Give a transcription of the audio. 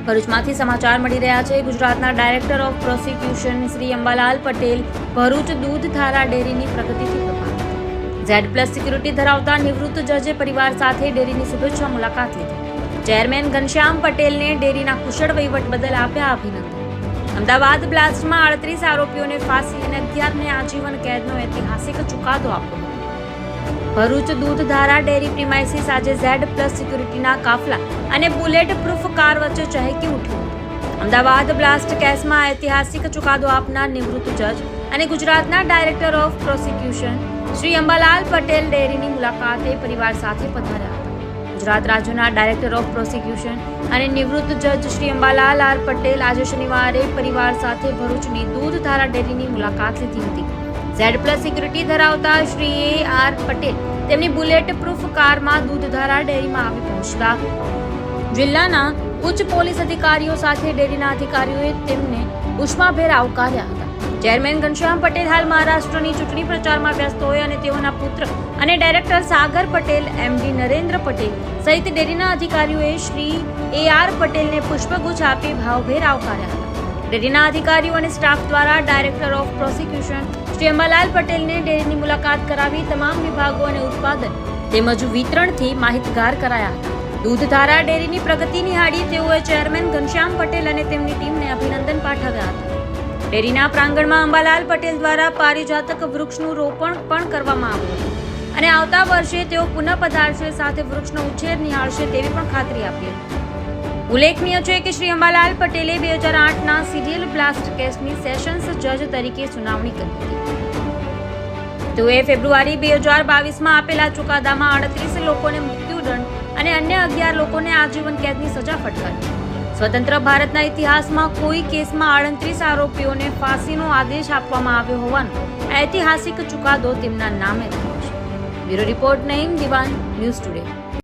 ભરૂચમાંથી સમાચાર મળી રહ્યા છે. ગુજરાતના director of prosecution Shri Ambalal Patel Bharuch Dudhdhara ડેરીની પ્રગતિથી પ્રભાવિત. Z+ સિક્યુરિટી ધરાવતા નિવૃત્ત જજે પરિવાર સાથે ડેરીની શુભેચ્છા મુલાકાત લીધી. ચેરમેન ઘનશ્યામ પટેલને ડેરીના કુશળ વહીવટ બદલ આપ્યા અભિનંદન. અમદાવાદ બ્લાસ્ટમાં 38 આરોપીઓને ફાંસી અને 11ને આજીવન કેદનો ઐતિહાસિક ચુકાદો આપ્યો. ભરૂચ દૂધધારા ડેરી પ્રિમાઇસીસ આજે Z+ સિક્યુરિટીના કાફલા અને બુલેટ પ્રૂફ કાર વચ્ચે ચહેકી ઉઠ્યું. અમદાવાદ બ્લાસ્ટ કેસમાં ઐતિહાસિક ચુકાદો આપનાર નિવૃત્ત જજ અને ગુજરાતના director of prosecution Shri Ambalal Patel ડેરીની મુલાકાતે પરિવાર સાથે પધાર્યા હતા. ગુજરાત રાજ્યના ડાયરેક્ટર ઓફ પ્રોસિક્યુશન અને નિવૃત્ત જજ શ્રી અંબાલાલ આર પટેલ આજે શનિવારે પરિવાર સાથે ભરૂચની દૂધધારા ડેરીની મુલાકાત લીધી હતી. Z+ સિક્યુરિટી ધરાવતા શ્રી AR પટેલ તેમની બુલેટ પ્રૂફ કારમાં દૂધધારા ડેરીમાં આવી પહોંચતા જિલ્લાના ઉચ્ચ પોલીસ અધિકારીઓ સાથે ડેરીના અધિકારીઓએ તેમને ઉષ્માભેર આવકાર્યા હતા. ચેરમેન ઘનશ્યામ પટેલ હાલ મહારાષ્ટ્રની ચૂંટણી પ્રચારમાં વ્યસ્ત હોય અને તેઓના પુત્ર અને ડાયરેક્ટર સાગર પટેલ, MD નરેન્દ્ર પટેલ સહિત ડેરીના અધિકારીઓએ શ્રી AR પટેલને પુષ્પગુચ્છ આપી ભાવભેર આવકાર્યા હતા. ડેરીના અધિકારીઓ અને સ્ટાફ દ્વારા director of prosecution Shri Ambalal પટેલને ડેરીની મુલાકાત કરાવી તમામ વિભાગો અને ઉત્પાદન તેમજ વિતરણથી માહિતગાર કરાયા હતા. દૂધધારા ડેરીની પ્રગતિ નિહાળી તેઓએ ચેરમેન ઘનશ્યામ પટેલ અને તેમની ટીમને અભિનંદન પાઠવ્યા હતા. ડેરીના પ્રાંગણમાં અંબાલાલ પટેલ દ્વારા પારિજાતક વૃક્ષનું રોપણ પણ કરવામાં આવ્યું હતું અને આવતા વર્ષે તેઓ પુનઃ પધારશે, સાથે વૃક્ષનો ઉછેર નિહાળશે તેવી પણ ખાતરી આપી હતી. ઉલ્લેખનીય છે કે શ્રી અંબાલાલ પટેલે 2008ના સિરિયલ બ્લાસ્ટ કેસની સેશન્સ જજ તરીકે સુનાવણી કરી હતી. તેઓએ ફેબ્રુઆરી 2022માં આપેલા ચુકાદામાં 38 લોકોને મૃત્યુદંડ અને અન્ય 11 લોકોને આજીવન કેદની સજા ફટકારી. સ્વતંત્ર ભારતના ઇતિહાસમાં કોઈ કેસમાં 38 આરોપીઓને ફાંસીનો આદેશ આપવામાં આવ્યો હોવાનો ઐતિહાસિક ચુકાદો તેમના નામે થયો છે. બ્યુરો રિપોર્ટ, નઈમ દિવાન, ન્યૂઝ ટુડે.